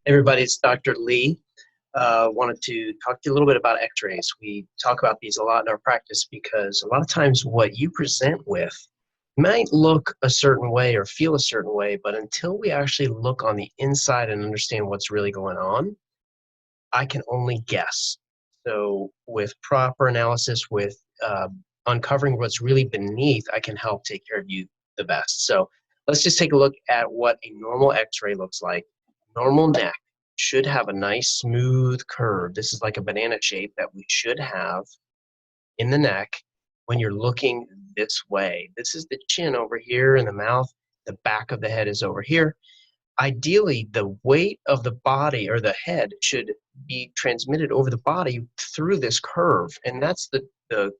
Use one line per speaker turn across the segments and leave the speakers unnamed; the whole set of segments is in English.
Everybody, it's Dr. Lee. Wanted to talk to you a little bit about x-rays. We talk about these a lot in our practice because a lot of times what you present with might look a certain way or feel a certain way, but until we actually look on the inside and understand what's really going on, I can only guess. So with proper analysis, with uncovering what's really beneath, I can help take care of you the best. So let's just take a look at what a normal x-ray looks like. Normal neck should have a nice smooth curve. This is like a banana shape that we should have in the neck when you're looking this way. This is the chin over here and the mouth. The back of the head is over here. Ideally, the weight of the body or the head should be transmitted over the body through this curve. And that's the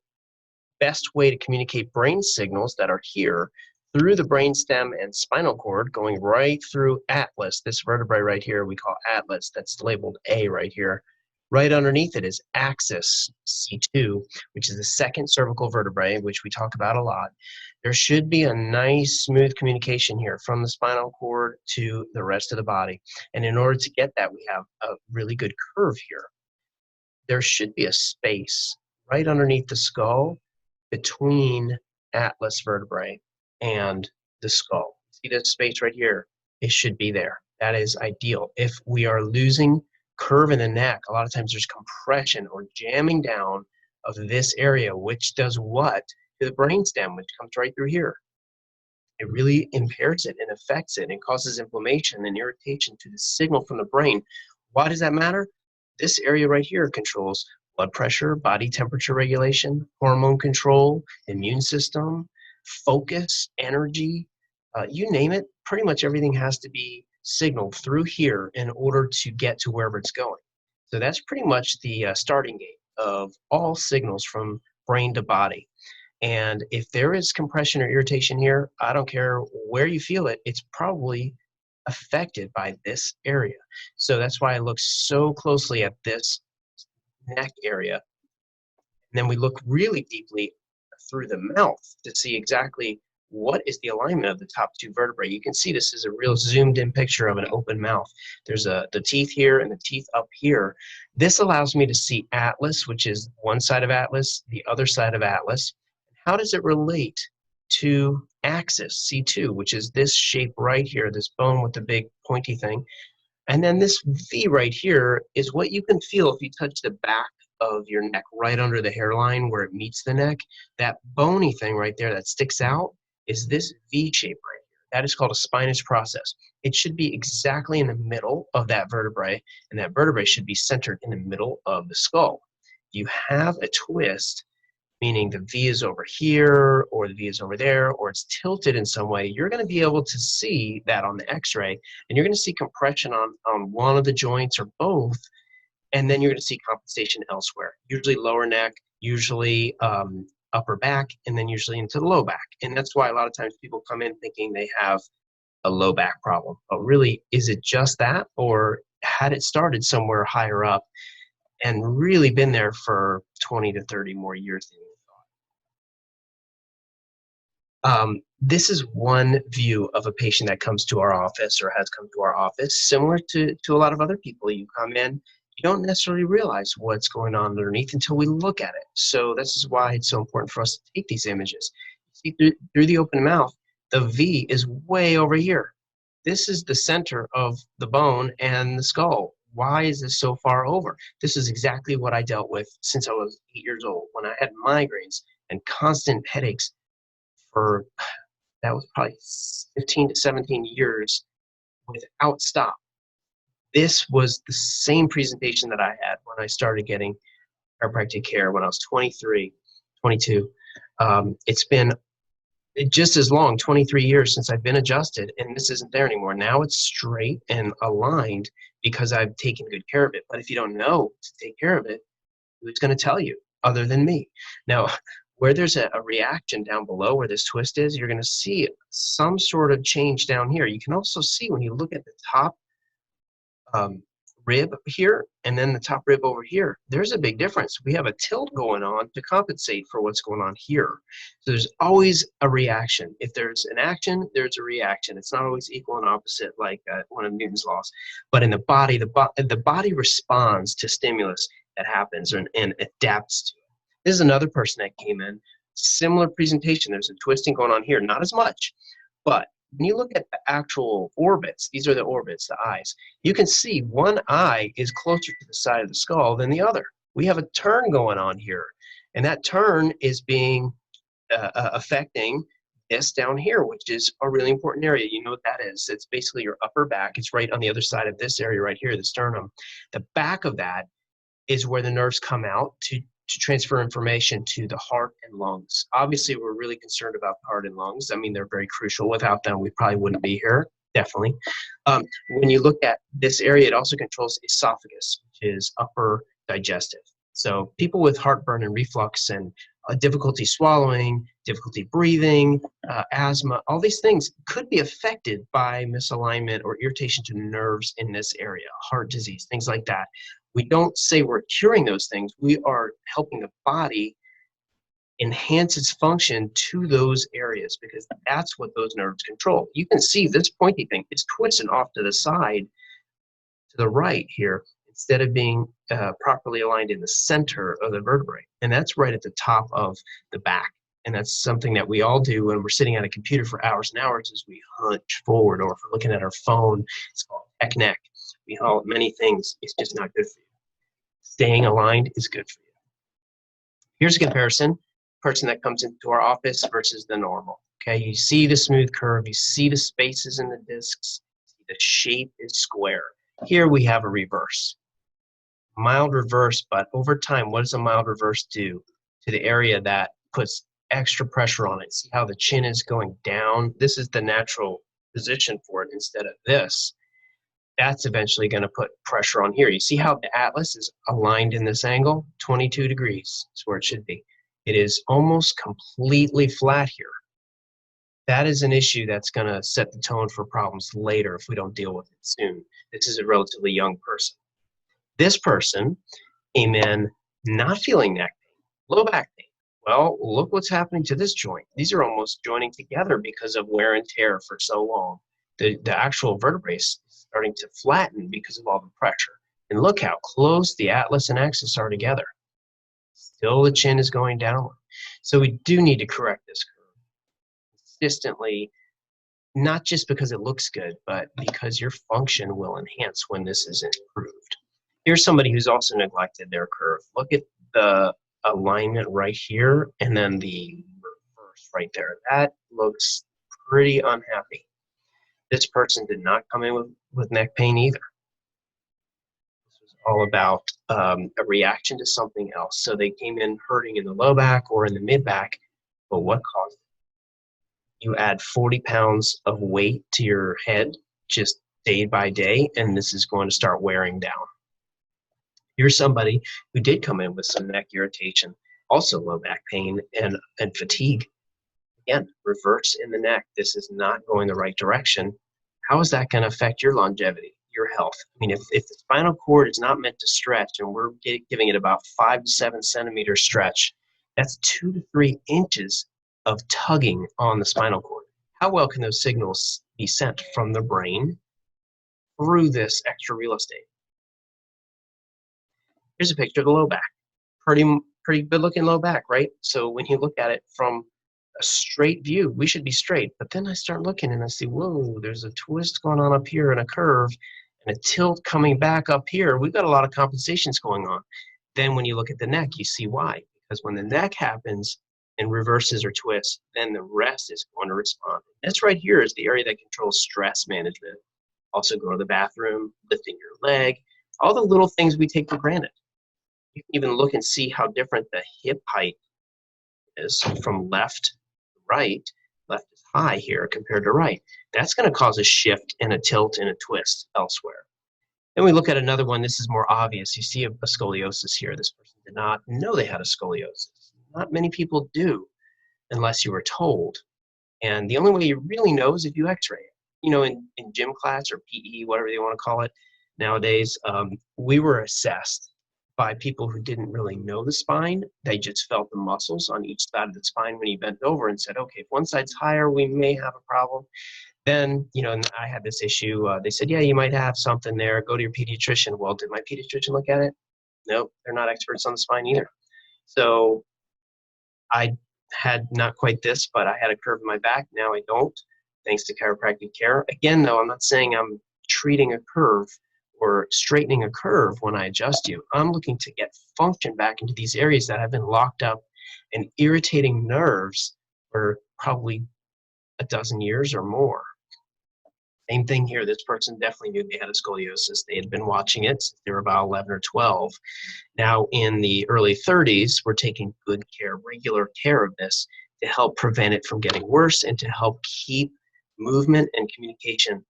best way to communicate brain signals that are here through the brainstem and spinal cord, going right through atlas. This vertebrae right here we call atlas. That's labeled A right here. Right underneath it is axis C2, which is the second cervical vertebrae, which we talk about a lot. There should be a nice smooth communication here from the spinal cord to the rest of the body. And in order to get that, we have a really good curve here. There should be a space right underneath the skull between atlas vertebrae and the skull. See that space right here? It should be there. That is ideal. If we are losing curve in the neck, a lot of times there's compression or jamming down of this area, which does what to the brainstem, which comes right through here. It really impairs it and affects it and causes inflammation and irritation to the signal from the brain. Why does that matter? This area right here controls blood pressure, body temperature regulation, hormone control, immune system, focus, energy, you name it. Pretty much everything has to be signaled through here in order to get to wherever it's going. So that's pretty much the starting gate of all signals from brain to body. And if there is compression or irritation here, I don't care where you feel it, it's probably affected by this area. So that's why I look so closely at this neck area. And then we look really deeply through the mouth to see exactly what is the alignment of the top two vertebrae. You can see this is a real zoomed in picture of an open mouth. There's the teeth here and the teeth up here. This allows me to see atlas, which is one side of atlas, the other side of atlas. How does it relate to axis C2, which is this shape right here, this bone with the big pointy thing. And then this V right here is what you can feel if you touch the back of your neck right under the hairline where it meets the neck. That bony thing right there that sticks out is this V shape right here. That is called a spinous process. It should be exactly in the middle of that vertebrae, and that vertebrae should be centered in the middle of the skull. If you have a twist, meaning the V is over here or the V is over there or it's tilted in some way, you're going to be able to see that on the x-ray, and you're going to see compression on one of the joints or both, and then you're going to see compensation elsewhere, usually lower neck, usually upper back, and then usually into the low back. And that's why a lot of times people come in thinking they have a low back problem. But really, is it just that, or had it started somewhere higher up and really been there for 20 to 30 more years than you thought? This is one view of a patient that comes to our office or has come to our office, similar to a lot of other people. You come in, you don't necessarily realize what's going on underneath until we look at it. So this is why it's so important for us to take these images. See, through the open mouth, the V is way over here. This is the center of the bone and the skull. Why is this so far over? This is exactly what I dealt with since I was 8 years old, when I had migraines and constant headaches for, that was probably 15 to 17 years without stop. This was the same presentation that I had when I started getting chiropractic care when I was 23, 22. It's been just as long, 23 years since I've been adjusted, and this isn't there anymore. Now it's straight and aligned because I've taken good care of it. But if you don't know to take care of it, who's going to tell you other than me? Now, where there's a reaction down below where this twist is, you're going to see some sort of change down here. You can also see when you look at the top rib here and then the top rib over here, there's a big difference. We have a tilt going on to compensate for what's going on here. So there's always a reaction. If there's an action, there's a reaction. It's not always equal and opposite like one of Newton's laws. But in the body, the body responds to stimulus that happens and adapts to it. This is another person that came in, similar presentation. There's a twisting going on here, not as much, but when you look at the actual orbits, these are the orbits, the eyes, you can see one eye is closer to the side of the skull than the other. We have a turn going on here, and that turn is being affecting this down here, which is a really important area. You know what that is. It's basically your upper back. It's right on the other side of this area right here, the sternum. The back of that is where the nerves come out to transfer information to the heart and lungs. Obviously, we're really concerned about the heart and lungs. I mean, they're very crucial. Without them, we probably wouldn't be here, definitely. When you look at this area, it also controls esophagus, which is upper digestive. So people with heartburn and reflux and difficulty swallowing, difficulty breathing, asthma, all these things could be affected by misalignment or irritation to nerves in this area, heart disease, things like that. We don't say we're curing those things. We are helping the body enhance its function to those areas because that's what those nerves control. You can see this pointy thing is twisting off to the side, to the right here, instead of being properly aligned in the center of the vertebrae. And that's right at the top of the back. And that's something that we all do when we're sitting at a computer for hours and hours is we hunch forward, or if we're looking at our phone, it's called neck. We call it many things. It's just not good for you. Staying aligned is good for you. Here's a comparison. Person that comes into our office versus the normal. Okay, you see the smooth curve, you see the spaces in the discs, the shape is square. Here we have a reverse. Mild reverse, but over time, what does a mild reverse do to the area that puts extra pressure on it? See how the chin is going down? This is the natural position for it instead of this. That's eventually going to put pressure on here. You see how the atlas is aligned in this angle? 22 degrees is where it should be. It is almost completely flat here. That is an issue that's going to set the tone for problems later if we don't deal with it soon. This is a relatively young person. This person came in not feeling neck pain, low back pain. Well, look what's happening to this joint. These are almost joining together because of wear and tear for so long. The actual vertebrae is starting to flatten because of all the pressure. And look how close the atlas and axis are together. Still the chin is going downward. So we do need to correct this curve consistently, not just because it looks good, but because your function will enhance when this is improved. Here's somebody who's also neglected their curve. Look at the alignment right here and then the reverse right there. That looks pretty unhappy. This person did not come in with neck pain either. This was all about a reaction to something else. So they came in hurting in the low back or in the mid back, but what caused it? You add 40 pounds of weight to your head just day by day, and this is going to start wearing down. Here's somebody who did come in with some neck irritation, also low back pain and fatigue. Again, reverse in the neck. This is not going the right direction. How is that going to affect your longevity, your health? I mean, if the spinal cord is not meant to stretch and we're giving it about 5 to 7 centimeter stretch, that's 2 to 3 inches of tugging on the spinal cord. How well can those signals be sent from the brain through this extra real estate? Here's a picture of the low back. Pretty good looking low back, right? So when you look at it from a straight view, we should be straight. But then I start looking and I see, whoa, there's a twist going on up here and a curve and a tilt coming back up here. We've got a lot of compensations going on. Then when you look at the neck, you see why. Because when the neck happens and reverses or twists, then the rest is going to respond. This right here is the area that controls stress management. Also go to the bathroom, lifting your leg, all the little things we take for granted. You can even look and see how different the hip height is from left to right. Left is high here compared to right. That's going to cause a shift and a tilt and a twist elsewhere. Then we look at another one. This is more obvious. You see a scoliosis here. This person did not know they had a scoliosis. Not many people do unless you were told. And the only way you really know is if you x-ray it. You know, in gym class or PE, whatever they want to call it, nowadays. We were assessed by people who didn't really know the spine. They just felt the muscles on each side of the spine when you bent over and said, okay, if one side's higher, we may have a problem. Then, you know, and I had this issue. They said, yeah, you might have something there. Go to your pediatrician. Well, did my pediatrician look at it? Nope, they're not experts on the spine either. So I had not quite this, but I had a curve in my back. Now I don't, thanks to chiropractic care. Again, though, I'm not saying I'm treating a curve or straightening a curve when I adjust you. I'm looking to get function back into these areas that have been locked up and irritating nerves for probably a dozen years or more. Same thing here. This person definitely knew they had a scoliosis. They had been watching it since they were about 11 or 12. Now, in the early 30s, we're taking good care, regular care of this to help prevent it from getting worse and to help keep movement and communication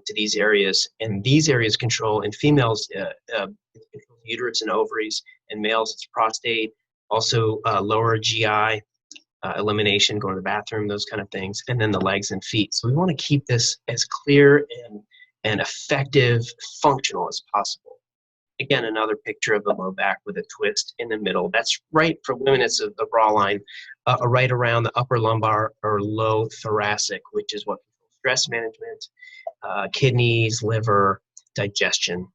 to these areas. And these areas control, in females, uterus and ovaries, and males, it's prostate, also lower GI, elimination, going to the bathroom, those kind of things, and then the legs and feet. So we want to keep this as clear and effective, functional as possible. Again, another picture of the low back with a twist in the middle. That's right for women, it's the bra line, right around the upper lumbar or low thoracic, which is what controls stress management, kidneys, liver, digestion.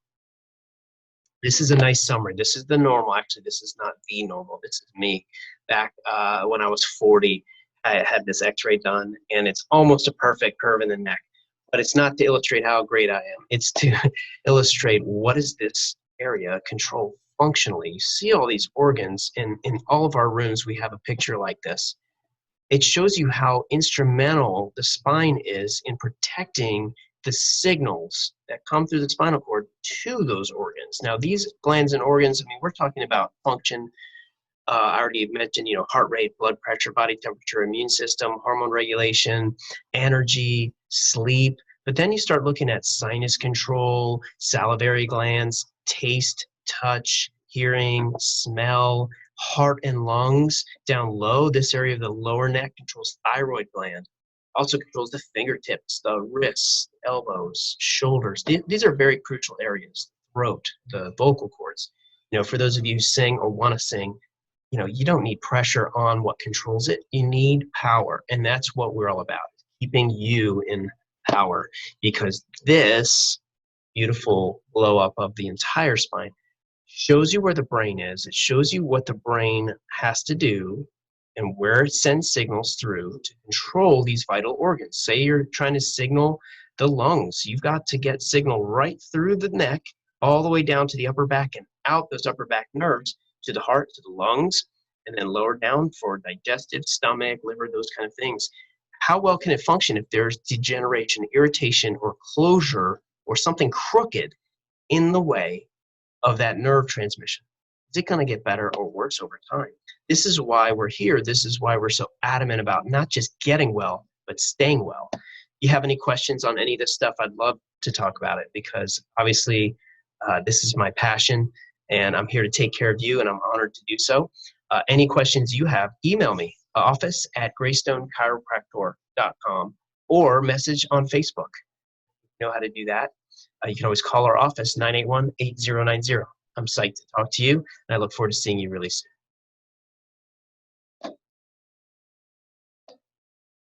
This is a nice summary. This is the normal. Actually, this is not the normal. This is me. Back when I was 40, I had this x-ray done, and it's almost a perfect curve in the neck. But it's not to illustrate how great I am. It's to illustrate what is this area controlled functionally. You see all these organs. In all of our rooms, we have a picture like this. It shows you how instrumental the spine is in protecting the signals that come through the spinal cord to those organs. Now, these glands and organs, I mean, we're talking about function. I already mentioned, you know, heart rate, blood pressure, body temperature, immune system, hormone regulation, energy, sleep. But then you start looking at sinus control, salivary glands, taste, touch, hearing, smell, heart and lungs. Down low, this area of the lower neck controls thyroid gland. Also controls the fingertips, the wrists, elbows, shoulders. These are very crucial areas. Throat, the vocal cords. You know, for those of you who sing or want to sing, you know, you don't need pressure on what controls it. You need power, and that's what we're all about, keeping you in power, because this beautiful blow up of the entire spine shows you where the brain is. It shows you what the brain has to do and where it sends signals through to control these vital organs. Say you're trying to signal the lungs. You've got to get signal right through the neck, all the way down to the upper back and out those upper back nerves to the heart, to the lungs, and then lower down for digestive, stomach, liver, those kind of things. How well can it function if there's degeneration, irritation, or closure, or something crooked in the way of that nerve transmission? Is it going to get better or worse over time? This is why we're here. This is why we're so adamant about not just getting well, but staying well. If you have any questions on any of this stuff, I'd love to talk about it, because obviously this is my passion, and I'm here to take care of you, and I'm honored to do so. Any questions you have, email me, office@greystonechiropractor.com, or message on Facebook. You know how to do that. You can always call our office, 981-8090. I'm psyched to talk to you, and I look forward to seeing you really soon.